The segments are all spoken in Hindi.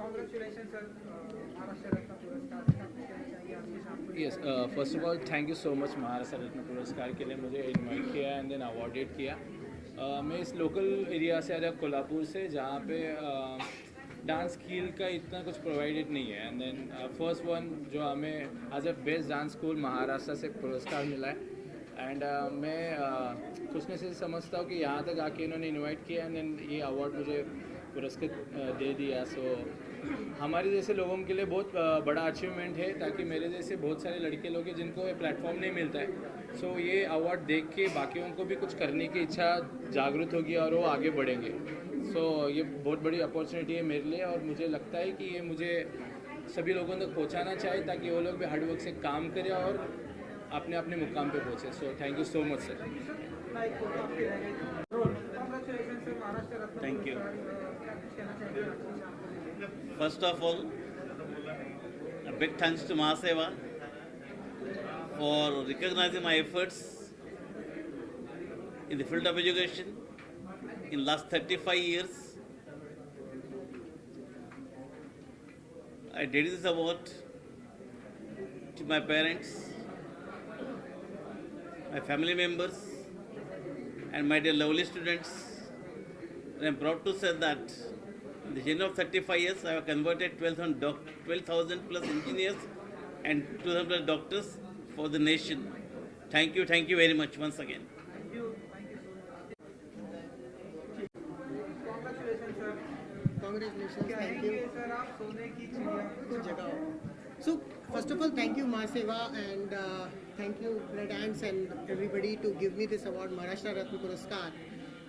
Congratulations, sir. Maharashtra Ratna पुरस्कार का कुछ कहना चाहिए आज की शाम को? Yes, first of all thank you so much Maharashtra Ratna पुरस्कार के लिए मुझे इनवाइट किया एंड देन अवॉर्डेड किया। मैं इस लोकल एरिया से आया कोल्हापुर से, जहाँ पे डांस स्किल का इतना कुछ प्रोवाइडेड नहीं है। एंड देन फर्स्ट वन जो हमें as a best dance school Maharashtra से पुरस्कार मिला है। एंड मैं खुशनसीब से समझता हूँ कि यहाँ तक आके इन्होंने इनवाइट किया एंड देन ये अवार्ड मुझे पुरस्कृत दे दिया। सो हमारे जैसे लोगों के लिए बहुत बड़ा अचीवमेंट है, ताकि मेरे जैसे बहुत सारे लड़के लोग हैं जिनको ये प्लेटफॉर्म नहीं मिलता है। सो ये अवार्ड देख के बाकियों को भी कुछ करने की इच्छा जागृत होगी और वो आगे बढ़ेंगे। सो ये बहुत बड़ी अपॉर्चुनिटी है मेरे लिए, और मुझे लगता है कि ये मुझे सभी लोगों तक पहुंचाना चाहिए, ताकि वो लोग भी हार्डवर्क से काम करें और अपने अपने मुकाम पे पहुंचे। सो thank you so much sir. Like photo आपकी रह गई। Congratulations, sir. Maharashtra Ratna Thank you. पुरस्कार, क्या कुछ कहना चाहिए आज की शाम को? First of all, a big thanks to Mahaseva for recognizing my efforts in the field of education in last 35 years. I dedicated this award to my parents, my family members, and my dear lovely students. And I'm proud to say that in the journey of 35 years, I have converted 12,000 plus engineers and 2,000 plus doctors for the nation. Thank you very much once again. Thank you so much. Congratulations, sir. Congratulations, क्या है thank कि you. सर आप सोने की चिड़िया Good jagah. So, first of all, thank you Mahaseva and thank you Red Ants and everybody to give me this award, Maharashtra Ratna Puraskar.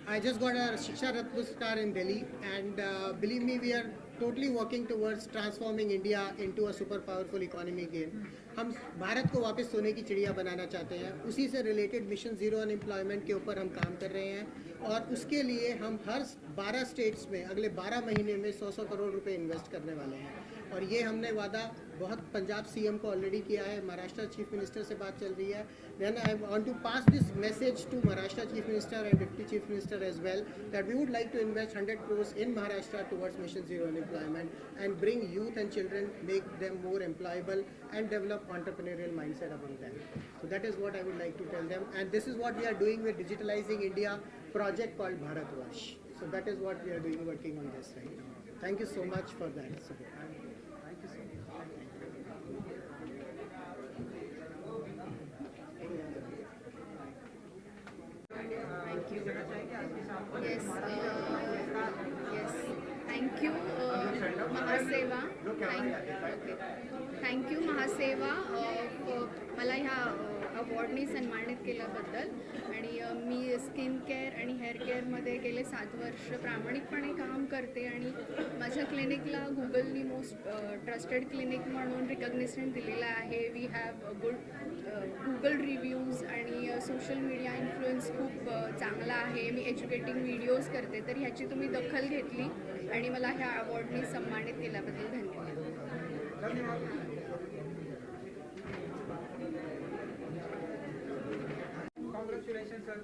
I just got a Shiksha Ratna Puraskar in Delhi, and believe me, we are totally working towards transforming India into a super powerful economy again. हम भारत को वापस सोने की चिड़िया बनाना चाहते हैं। उसी से रिलेटेड मिशन ज़ीरो अनएम्प्लॉयमेंट के ऊपर हम काम कर रहे हैं, और उसके लिए हम हर 12 स्टेट्स में अगले 12 महीने में 100 करोड़ रुपए इन्वेस्ट करने वाले हैं। और ये हमने वादा बहुत पंजाब सीएम को ऑलरेडी किया है, महाराष्ट्र चीफ मिनिस्टर से बात चल रही है। Then I want to pass this message to Maharashtra chief minister and deputy chief minister as well, that we would like to invest 100 crores in Maharashtra towards mission zero unemployment and bring youth and children, make them more employable and develop entrepreneurial mindset among them. So that is what I would like to tell them, and this is what we are doing with digitalizing India project called Bharat Varsh. So that is what we are doing, working on this right now. Thank you so much for that support. Thank you so much. Thank you. कहना चाहिए आज की शाम को? Yes, पुरस्कार। yes. Thank you, महासेवा. Thank you महासेवा मला ह्या अवॉर्डनी सन्मानित केल्याबद्दल. आणि मी स्किन केअर आणि हेअर केअरमध्ये गेले 7 वर्ष प्रामाणिकपणे काम करते, आणि माझ्या क्लिनिकला गुगलनी मोस्ट ट्रस्टेड क्लिनिक म्हणून रिकग्निशन दिलेलं आहे. वी हॅव गुगल रिव्ह्यूज आणि सोशल मीडिया इन्फ्लुएन्स खूप चांगला आहे. मी एज्युकेटिंग व्हिडिओज करते, तर ह्याची तुम्ही दखल घेतली आणि मला ह्या अवॉर्डनी सन्मानित केल्याबद्दल धन्यवाद. धन्यवाद. Congratulations, sir.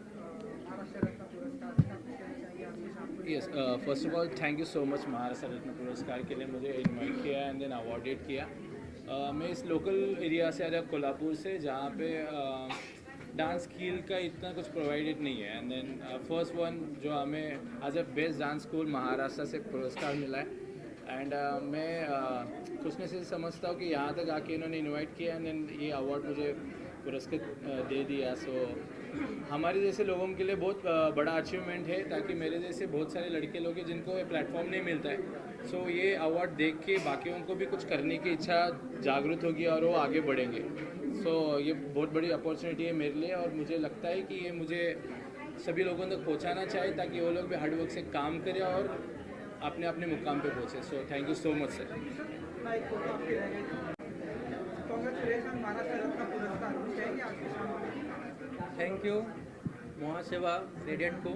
महाराष्ट्र रत्न पुरस्कार, क्या कुछ कहना चाहिए आज की शाम को? Yes, first of all thank you so much Maharashtra Ratna पुरस्कार के लिए मुझे इनवाइट किया एंड देन अवॉर्डेड किया। मैं इस लोकल एरिया से आया कोल्हापुर से, जहाँ पे डांस स्किल का इतना कुछ प्रोवाइडेड नहीं है। एंड देन फर्स्ट वन जो हमें as a best dance school Maharashtra से पुरस्कार मिला है। एंड मैं खुशनसीब से समझता हूँ कि यहाँ तक आके इन्होंने इनवाइट किया एंड देन ये अवार्ड मुझे पुरस्कृत दे दिया। सो हमारे जैसे लोगों के लिए बहुत बड़ा अचीवमेंट है, ताकि मेरे जैसे बहुत सारे लड़के लोग हैं जिनको ये प्लेटफॉर्म नहीं मिलता है। सो ये अवार्ड देख के बाकियों को भी कुछ करने की इच्छा जागृत होगी और वो आगे बढ़ेंगे। सो ये बहुत बड़ी अपॉर्चुनिटी है मेरे लिए, और मुझे लगता है कि ये मुझे सभी लोगों तक पहुंचाना चाहिए, ताकि वो लोग भी हार्डवर्क से काम करें और अपने अपने मुकाम पे पहुंचे। सो thank you so much sir. Like photo आपकी रह गई। Congratulations, महाराष्ट्र रत्न पुरस्कार, कुछ कहेंगे आज की शाम को? थैंक यू महासेवा रेडियंट को,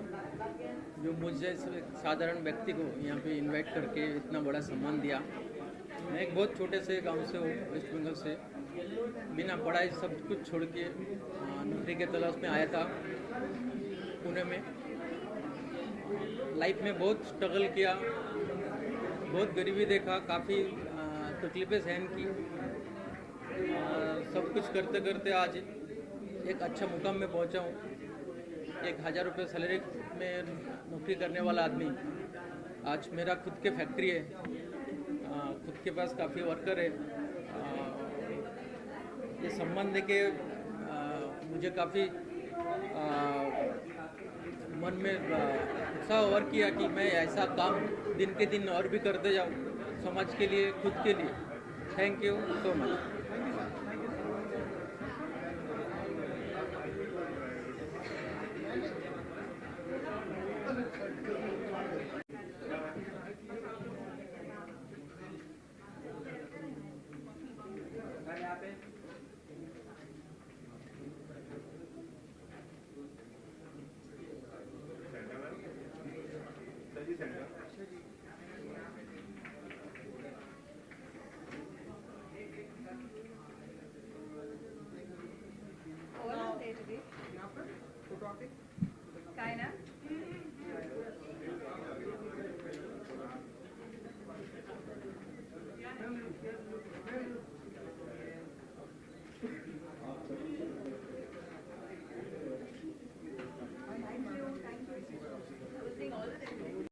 जो मुझे साधारण व्यक्ति को यहाँ पे इनवाइट करके इतना बड़ा सम्मान दिया। मैं एक बहुत छोटे से गांव से हूँ, वेस्ट बंगाल से। बिना पढ़ाई सब कुछ छोड़ के नौकरी के तलाश में आया था पुणे में। लाइफ में बहुत स्ट्रगल किया, बहुत गरीबी देखा, काफ़ी तकलीफ़ें सहन की। सब कुछ करते करते आज एक अच्छा मुकाम में पहुंचा हूँ। 1000 रुपये सैलरी में नौकरी करने वाला आदमी आज मेरा खुद के फैक्ट्री है, खुद के पास काफ़ी वर्कर है। ये सम्मान देके मुझे काफ़ी मन में उत्साह और किया कि मैं ऐसा काम दिन के दिन और भी करते जाऊँ समाज के लिए, खुद के लिए। Thank you so much. काय ना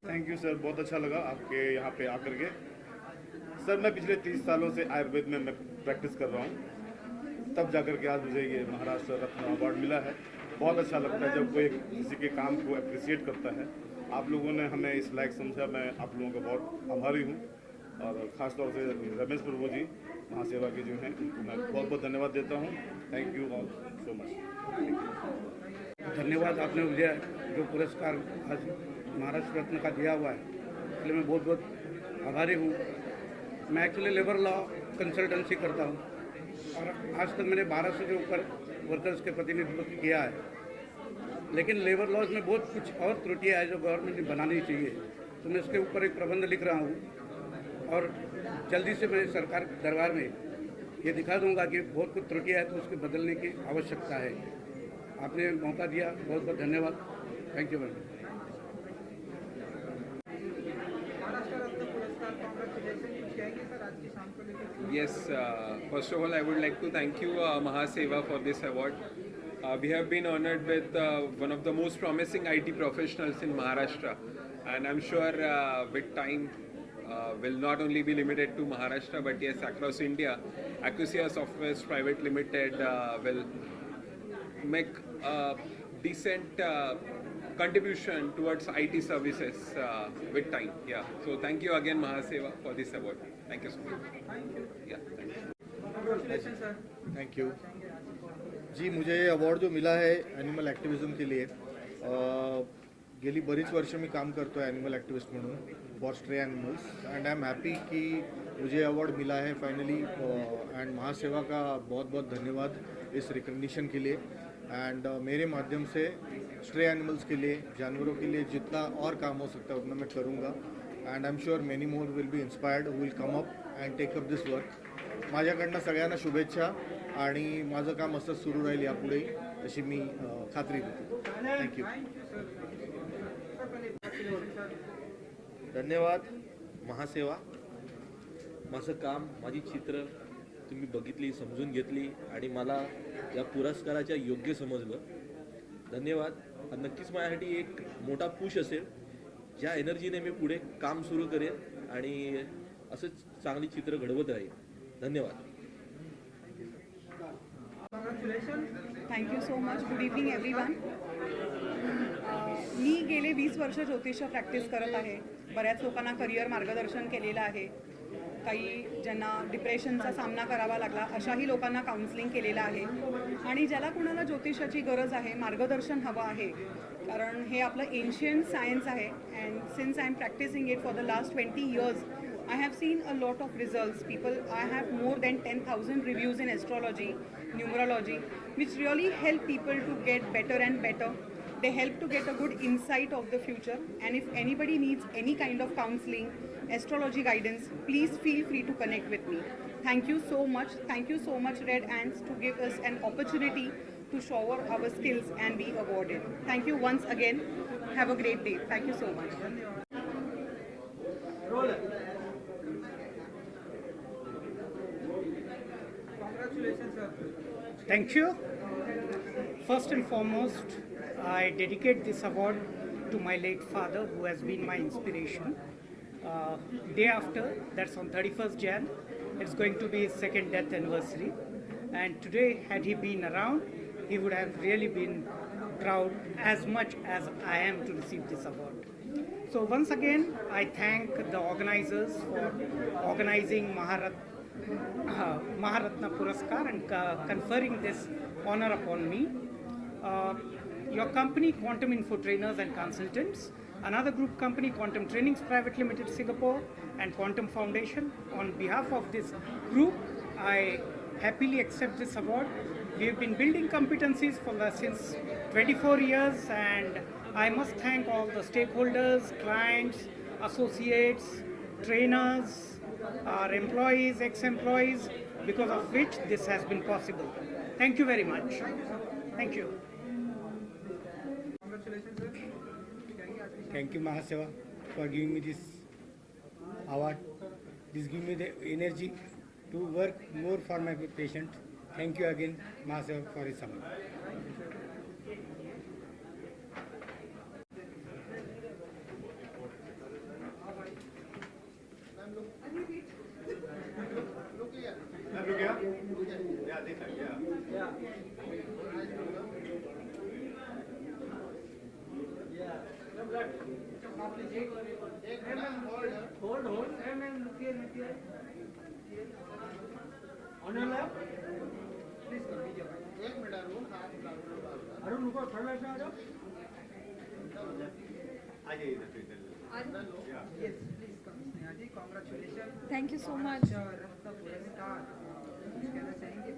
थैंक यू सर, बहुत अच्छा लगा आपके यहाँ पे आकर के। सर मैं पिछले 30 सालों से आयुर्वेद में मैं प्रैक्टिस कर रहा हूँ, तब जाकर के आज मुझे ये महाराष्ट्र रत्न अवार्ड मिला है। बहुत अच्छा लगता है जब कोई किसी के काम को अप्रिसिएट करता है। आप लोगों ने हमें इस लायक समझा, मैं आप लोगों का बहुत आभारी हूँ। और ख़ासतौर से रमेश प्रभु जी महासेवा के जो हैं उनको मैं बहुत बहुत धन्यवाद देता हूँ। Thank you all so much. धन्यवाद, आपने मुझे जो पुरस्कार आज महाराष्ट्र रत्न का दिया हुआ है, इसलिए मैं बहुत बहुत आभारी हूँ। मैं एक्चुअली लेबर लॉ कंसल्टेंसी करता हूँ और आज तक मैंने 1200 के ऊपर वर्कर्स के प्रतिनिधित्व किया है, लेकिन लेबर लॉज में बहुत कुछ और त्रुटियाँ हैं जो गवर्नमेंट ने बनानी चाहिए। तो मैं इसके ऊपर एक प्रबंध लिख रहा हूँ और जल्दी से मैं सरकार के दरबार में ये दिखा दूंगा कि बहुत कुछ त्रुटियाँ है तो उसको बदलने की आवश्यकता है। आपने मौका दिया, बहुत बहुत धन्यवाद। Thank you very much. Maharashtra Ratna पुरस्कार, कॉन्ग्रेचुलेशन। कुछ कहेंगे सर आज की शाम को लेकर? Yes, first of all, I would like to thank you, Mahaseva, for this award. We have been honored with one of the most promising IT professionals in Maharashtra, and I'm sure with time will not only be limited to Maharashtra, but yes, across India, Acusia Softwares Private Limited will make a decent contribution towards IT services with time. Yeah. So thank you again, Mahaseva, for this award. Thank you so much. Yeah. Thank you. Congratulation sir. Thank you जी। मुझे ये अवॉर्ड जो मिला है ॲनिमल ॲक्टिव्हिजम के लिए, गेली बरीच वर्ष मी काम करतो आहे ॲनिमल ॲक्टिव्हिस्ट म्हणून for stray animals, and I am happy कि मुझे अवार्ड मिला है फाइनली। एंड महासेवा का बहुत बहुत धन्यवाद इस रिकग्निशन के लिए। एंड मेरे माध्यम से स्ट्रे एनिमल्स के लिए, जानवरों के लिए जितना और काम हो सकता है उतना मैं करूँगा। And I am sure many more will be inspired, will come up and take up this work. माझ्याकडनं सगळ्यांना शुभेच्छा आणि माझं काम असंच सुरू राहील यापुढेही, अशी मी खात्री देतो। थँक्यू। धन्यवाद महासेवा। माझं काम, माझी चित्र तुम्ही बघितली, समजून घेतली आणि मला या पुरस्काराच्या योग्य समजलं। धन्यवाद। नक्कीच माझ्यासाठी एक मोठा पुश असेल, ज्या एनर्जीने मी पुढे काम सुरू करेन आणि असंच चांगली चित्र घडवत राहील। धन्यवाद। Thank you so much. Good evening everyone. मी गेले 20 वर्ष ज्योतिष्य प्रॅक्टिस करत आहे। बऱ्याच लोकांना करिअर मार्गदर्शन केलेलं आहे। काही ज्यांना डिप्रेशनचा सामना करावा लागला अशाही लोकांना काउन्सिलिंग केलेलं आहे। आणि ज्याला कुणाला ज्योतिषाची गरज आहे, मार्गदर्शन हवं आहे, कारण हे आपलं एन्शियंट सायन्स आहे। And since I am practicing it for the last 20 years, I have seen a lot of results. I have more than 10,000 reviews in astrology, numerology, which really help people to get better and better. They help to get a good insight of the future. And if anybody needs any kind of counseling, astrology guidance, please feel free to connect with me. Thank you so much. Thank you so much, Red Ants, to give us an opportunity to show our skills and be awarded. Thank you once again. Have a great day. Thank you so much. Congratulations, sir. Thank you. First and foremost, I dedicate this award to my late father, who has been my inspiration. Day after, that's on 31st Jan, it's going to be his second death anniversary. And today, had he been around, he would have really been proud as much as I am to receive this award. So once again, I thank the organizers for organizing Maharatna Puraskar and conferring this honor upon me. Your company, Quantum Info Trainers and Consultants, another group company, Quantum Trainings Private Limited Singapore, and Quantum Foundation. On behalf of this group, I happily accept this award. We have been building competencies since 24 years, and I must thank all the stakeholders, clients, associates, trainers, our employees, ex-employees, because of which this has been possible. Thank you very much. Thank you. Congratulations, sir. Thank you, Mahaseva, for giving me this award. This gives me the energy to work more for my patient. Thank you again, Mahaseva, for his award. Yes, please come, Sneha ji. Congratulations. Thank you so much. रत्न पुरस्कार कुछ कहना चाहेंगे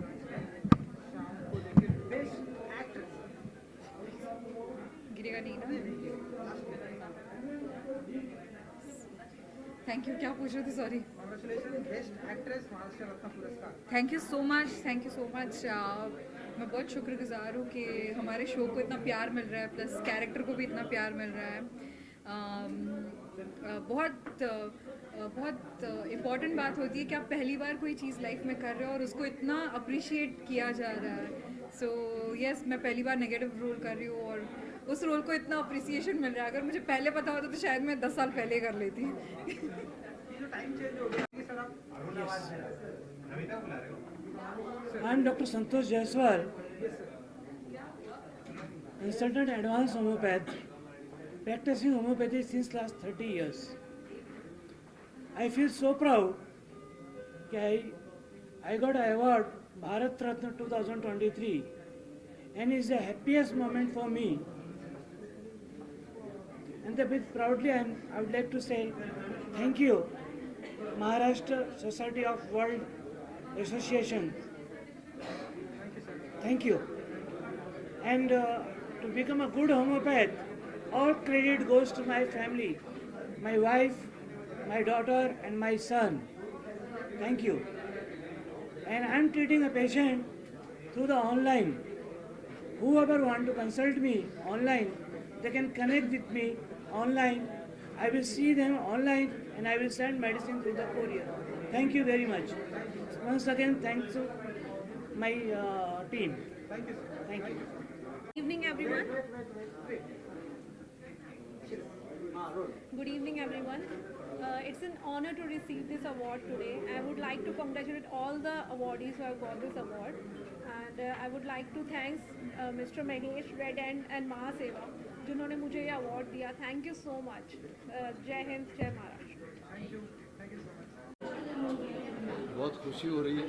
शाम को लेकर बेस्ट एक्ट्रेस गिरेगा नहीं ना? Thank you. क्या पूछ रहे थे? Sorry. Congratulation best actress Maharashtra Ratna पुरस्कार. Thank you so much. Thank you so much. मैं बहुत शुक्रगुजार हूँ कि हमारे शो को इतना प्यार मिल रहा है, प्लस कैरेक्टर को भी इतना प्यार मिल रहा है. बहुत इम्पॉर्टेंट बात होती है कि आप पहली बार कोई चीज़ लाइफ में कर रहे हो और उसको इतना अप्रिशिएट किया जा रहा है. सो यस, मैं पहली बार नेगेटिव रोल कर रही हूँ और उस रोल को इतना अप्रिसिएशन मिल रहा है. अगर मुझे पहले पता होता तो शायद मैं 10 साल पहले कर लेती. टाइम चेंज हो गया सर. आप I am Dr. Santosh Jaiswal, consultant advanced homeopath, practicing homeopathy since last 30 years. I feel so proud that I got an award Bharat Ratna 2023, and it's the happiest moment for me. And a bit proudly, I would like to say thank you, Maharashtra Society of World Association. Thank you. And to become a good homeopath, all credit goes to my family, my wife, my daughter and my son. Thank you. And I am treating a patient through the online. Whoever want to consult me online, they can connect with me online. I will see them online and I will send medicine through the courier. Thank you very much. Once again, thanks to my team. Thank you, sir. Thank you. Good evening, everyone. Good evening, everyone. It's an honor to receive this award today. I would like to congratulate all the awardees who have got this award, and I would like to thank Mr. Mahesh, Red and Mahaseva, जिन्होंने मुझे ये award दिया. Thank you so much. जय हिंद, जय Maharashtra. Thank you. Thank you so much. बहुत खुशी हो रही है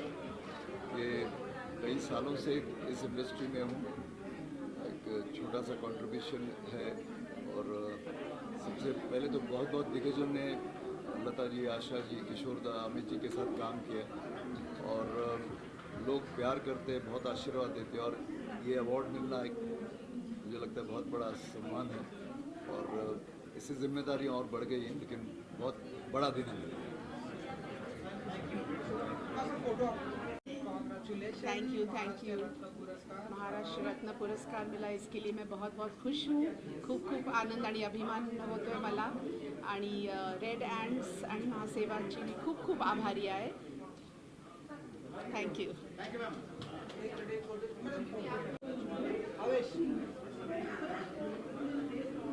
कि कई सालों से इस इंडस्ट्री में हूँ. एक छोटा सा कंट्रीब्यूशन है और सबसे पहले तो बहुत बहुत दिग्गजों ने लता जी, आशा जी, किशोर दा, अमित जी के साथ काम किया और लोग प्यार करते हैं, बहुत आशीर्वाद देते हैं और ये अवार्ड मिलना एक मुझे लगता है बहुत बड़ा सम्मान है और इससे जिम्मेदारियाँ और बढ़ गई हैं, लेकिन बहुत बड़ा दिन है. Thank you. महाराष्ट्र रत्न पुरस्कार मिला इसके लिए मैं बहुत बहुत खुश हूँ. खूप खूप आनंद आणि अभिमान होतो आहे मला आणि रेड ॲन्ड्स आणि महासेवाची मी खूप खूप आभारी आहे. Thank you.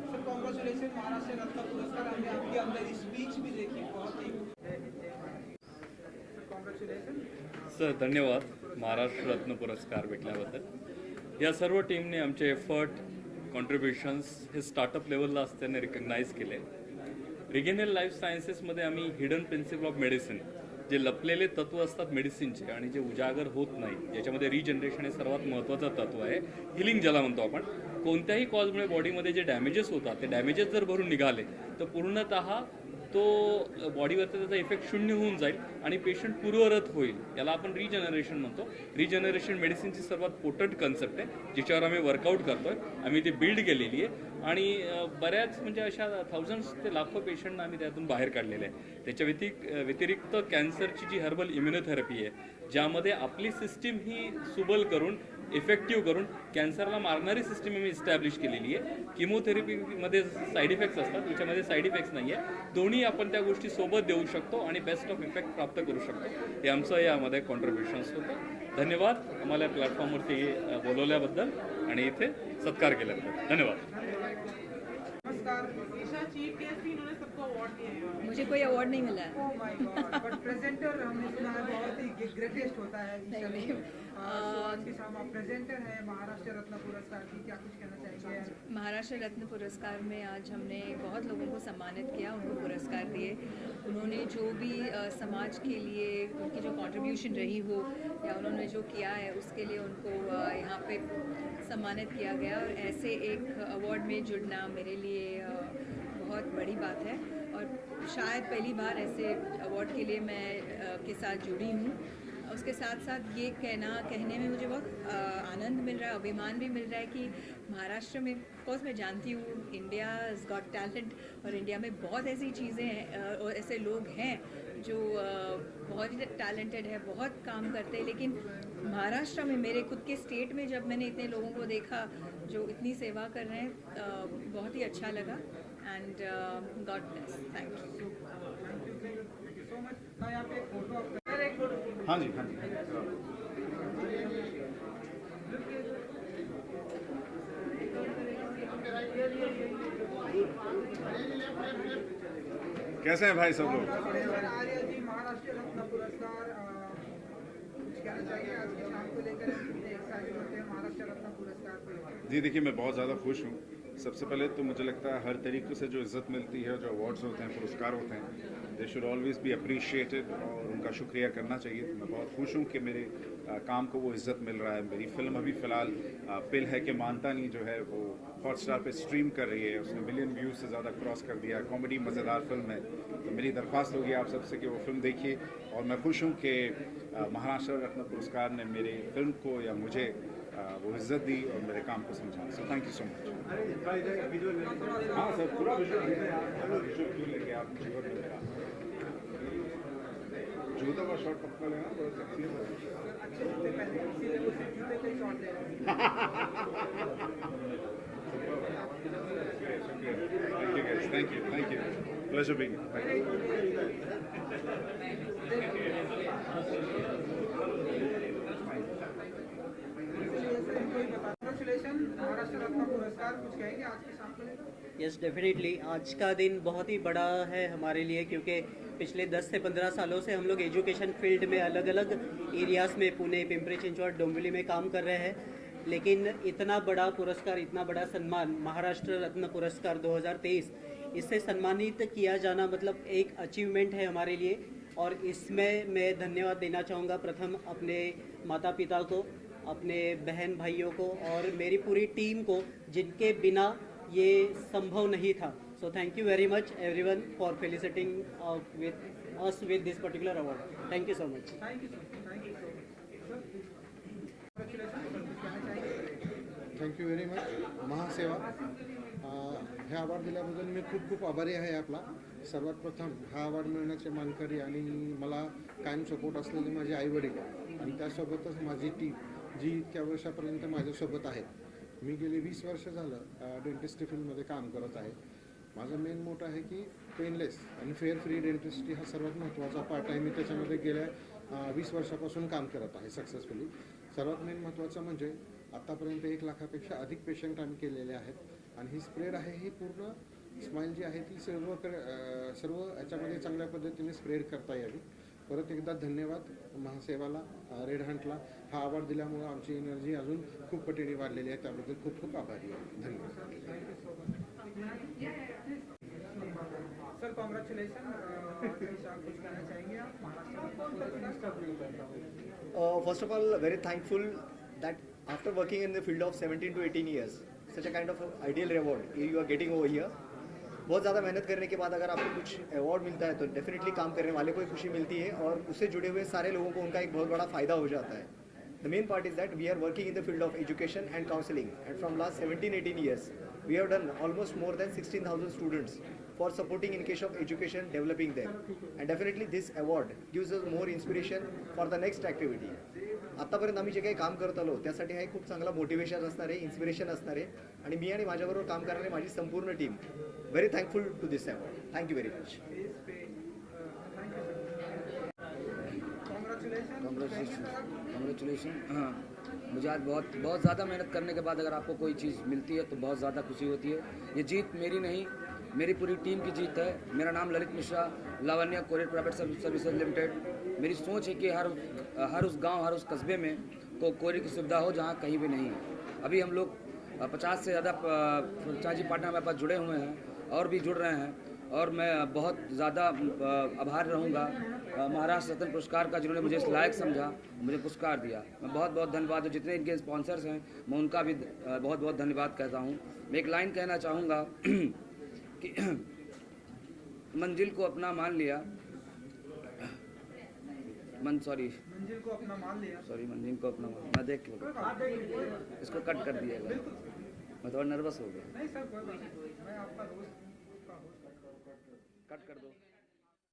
Sir congratulation, Maharashtra Ratna पुरस्कार। हमने आपकी अंदर स्पीच भी देखी, बहुत ही कॉन्ग्रेचुलेशन सर, धन्यवाद महाराष्ट्र रत्न पुरस्कार भेटल्याबद्दल। या सर्व टीमने आमचे एफर्ट कॉन्ट्रीब्युशन्स हे स्टार्टअप लेवलला असताना रिकग्नाइज केले। रिगेनल लाईफ सायन्सेसमध्ये आम्ही हिडन प्रिन्सिपल ऑफ मेडिसिन, जे लपलेले तत्व असतात मेडिसिनचे आणि जे उजागर होत नाही, याच्यामध्ये रिजनरेशन हे सर्वात महत्त्वाचं तत्व आहे। हिलिंग ज्याला म्हणतो आपण, कोणत्याही कॉजमुळे बॉडीमध्ये जे डॅमेजेस होतात ते डॅमेजेस जर भरून निघाले तर पूर्णतः तो बॉडीवरचा त्याचा इफेक्ट शून्य होऊन जाईल आणि पेशंट पूर्वरत होईल। याला आपण रिजनरेशन म्हणतो। रिजनरेशन मेडिसिनची सर्वात पोटंट कन्सेप्ट आहे, जिच्यावर आम्ही वर्कआउट करतो आहे। आम्ही ती बिल्ड केलेली आहे आणि बऱ्याच म्हणजे अशा थाउजंड्स ते लाखो पेशंटना आम्ही त्यातून बाहेर काढलेले आहे। त्याच्या व्यतिरिक्त कॅन्सरची जी हर्बल इम्युनोथेरपी आहे, ज्यामध्ये आपली सिस्टीम ही सुबल करून इफेक्टिव्ह करून कॅन्सरला मारणारी सिस्टीम आम्ही इस्टॅब्लिश केलेली आहे। किमोथेरपीमध्ये साईड इफेक्ट्स असतात, याच्यामध्ये साईड इफेक्ट्स नाही आहे। दोन्ही आपण त्या गोष्टी सोबत देऊ शकतो आणि बेस्ट ऑफ इफेक्ट प्राप्त करू शकतो। हे आमचं यामध्ये कॉन्ट्रीब्युशन्स होतं। धन्यवाद आम्हाला प्लॅटफॉर्मवरती बोलवल्याबद्दल आणि इथे सत्कार केल्याबद्दल। धन्यवाद। मुझे कोई अवार्ड नहीं मिला है। Oh my God, but presenter हमने सुना है बहुत ही ग्रेटेस्ट होता है। आज के शाम आप प्रेजेंटर हैं महाराष्ट्र रत्न पुरस्कार की, क्या कुछ कहना चाहेंगे? महाराष्ट्र रत्न पुरस्कार में आज हमने बहुत लोगों को सम्मानित किया, उनको पुरस्कार दिए। उन्होंने जो भी समाज के लिए उनकी जो कंट्रीब्यूशन रही हो या उन्होंने जो किया है उसके लिए उनको यहाँ पे सम्मानित किया गया। और ऐसे एक अवार्ड में जुड़ना मेरे लिए बहुत बड़ी बात है और शायद पहली बार ऐसे अवार्ड के लिए मैं के साथ जुड़ी हूँ। उसके साथ साथ ये कहने में मुझे बहुत आनंद मिल रहा है, अभिमान भी मिल रहा है कि महाराष्ट्र में, ऑफकोर्स मैं जानती हूँ इंडिया इज़ गॉट टैलेंट और इंडिया में बहुत ऐसी चीज़ें हैं और ऐसे लोग हैं जो बहुत ही टैलेंटेड है, बहुत काम करते हैं। लेकिन महाराष्ट्र में मेरे खुद के स्टेट में जब मैंने इतने लोगों को देखा जो इतनी सेवा कर रहे हैं, बहुत ही अच्छा लगा। And God bless. Thank you so much. यहाँ पे एक फोटो आप हाँ जी, हाँ जी। कैसे हैं भाई सब लोग? आर्य जी, महाराष्ट्र रत्न पुरस्कार, कुछ कहना चाहिए आज की शाम को लेकर? कितने एक्साइटेड होते हैं महाराष्ट्र रत्न पुरस्कार को? जी देखिए, मैं बहुत ज़्यादा खुश हूँ। सबसे पहले तो मुझे लगता है हर तरीके से जो इज़्ज़त मिलती है, जो अवार्ड्स होते हैं, पुरस्कार होते हैं, they should always be appreciated और उनका शुक्रिया करना चाहिए। तो मैं बहुत खुश हूँ कि मेरे काम को वो इज़्ज़त मिल रहा है। मेरी फिल्म अभी फ़िलहाल पिल है कि मानता नहीं जो है वो हॉटस्टार पे स्ट्रीम कर रही है। उसने 1 मिलियन व्यूज़ से ज़्यादा क्रॉस कर दिया। कॉमेडी मज़ेदार फिल्म है, तो मेरी दरख्वास्त होगी आप सबसे कि वो फिल्म देखिए। और मैं खुश हूँ कि महाराष्ट्र रत्न पुरस्कार ने मेरी फिल्म को या मुझे वो इज्जत दी और मेरे काम को समझा। सो थैंक यू सो मच। हाँ सर, पूरा विजुअल लेके आप जूता का शॉट पक्का लेना, बहुत सेक्सी है। Thank you pleasure being Maharashtra Ratna पुरस्कार, कुछ कहेंगे आज के शाम को? यस डेफिनेटली, आज का दिन बहुत ही बड़ा है हमारे लिए, क्योंकि पिछले 10 से 15 सालों से हम लोग एजुकेशन फील्ड में अलग अलग एरियाज़ में पुणे, पिंपरी चिंचवड, डोंबिवली में काम कर रहे हैं। लेकिन इतना बड़ा पुरस्कार, इतना बड़ा सम्मान, महाराष्ट्र रत्न पुरस्कार 2023, इससे सम्मानित किया जाना मतलब एक अचीवमेंट है हमारे लिए। और इसमें मैं धन्यवाद देना चाहूँगा प्रथम अपने माता पिता को, अपने बहन भाइयों को और मेरी पूरी टीम को, जिनके बिना ये संभव नहीं था। So thank you very much everyone for felicitating with us with this particular award. Thank you so much. Thank you very much महासेवा, हे अवॉर्ड दिल्याबद्दल मी खूप खूप आभारी आहे आपला। सर्वात प्रथम हा अवॉर्ड मिळण्याचे मानकरी आणि मला कायम सपोर्ट असलेले माझे आईवडील आणि त्यासोबतच माझी टीम जी इतक्या वर्षापर्यंत माझ्यासोबत आहेत। मी गेली 20 वर्ष झालं डेंटिस्ट्री फील्डमध्ये काम करत आहे। माझा मेन मोठा आहे की पेनलेस आणि फेअर फ्री डेंटिस्ट्री हा सर्वात महत्त्वाचा पार्ट आहे। मी त्याच्यामध्ये गेल्या 20 वर्षापासून काम करत आहे सक्सेसफुली. सर्वात मेन महत्त्वाचं म्हणजे आत्तापर्यंत 1 लाखापेक्षा अधिक पेशंट आम्ही केलेले आहेत आणि ही स्प्रेड आहे ही पूर्ण स्माईल जी आहे ती सर्व याच्यामध्ये चांगल्या पद्धतीने स्प्रेड करता यावी. परत एकदा धन्यवाद महासेवाला, रेड हंटला हा अवॉर्ड दिल्यामुळं आमची एनर्जी अजून खूप पटीने वाढलेली आहे. त्याबद्दल खूप खूप आभारी आहे. धन्यवाद. Sir congratulation. कुछ कहना चाहेंगे आप Maharashtra? First of all, very thankful that after working in the field of 17 to 18 years, such a kind of ideal reward you are getting over here. बहुत ज़्यादा मेहनत करने के बाद अगर आपको कुछ अवार्ड मिलता है तो डेफिनेटली काम करने वाले को ही खुशी मिलती है और उससे जुड़े हुए सारे लोगों को उनका एक बहुत बड़ा फ़ायदा हो जाता है. The main part is that we are working in the field of education and counseling, and from last 17-18 years we have done almost more than 16,000 students for supporting in case of education, developing them, and definitely this award gives us more inspiration for the next activity. आतापर्यंत आम्ही जे काही काम करत आलो त्यासाठी हा एक खूप चांगला मोटिवेशन असणार आहे, इन्स्पिरेशन असणार आहे आणि मी आणि माझ्याबरोबर काम करणारी माझी संपूर्ण team very thankful to this award. Thank you very much. Congratulation. हाँ, मुझे आज बहुत ज़्यादा मेहनत करने के बाद अगर आपको कोई चीज़ मिलती है तो बहुत ज़्यादा खुशी होती है. ये जीत मेरी नहीं, मेरी पूरी टीम की जीत है. मेरा नाम Lalit Mishra, Lavanya courier private services limited. मेरी सोच है कि हर उस गांव, हर उस कस्बे में कोरियर की सुविधा हो जहां कहीं भी नहीं. अभी हम लोग 50 से ज़्यादा फ्रेंचाइजी पार्टनर हमारे पास जुड़े हुए हैं और भी जुड़ रहे हैं और मैं बहुत ज़्यादा आभार रहूँगा महाराष्ट्र रत्न पुरस्कार का जिन्होंने मुझे इस लायक समझा, मुझे पुरस्कार दिया. मैं बहुत बहुत धन्यवाद. जितने इनके स्पॉन्सर्स हैं मैं उनका भी बहुत बहुत धन्यवाद कहता हूँ. मैं एक लाइन कहना चाहूँगा कि मंजिल को अपना मान लिया, मंजिल को अपना मान लिया. मंजिल को अपना मान, मैं देख के इसको कट कर दिएगा, मैं थोड़ा नर्वस हो गया. नहीं सर कोई बात नहीं, मैं आपका दोस्त. कट कर दो.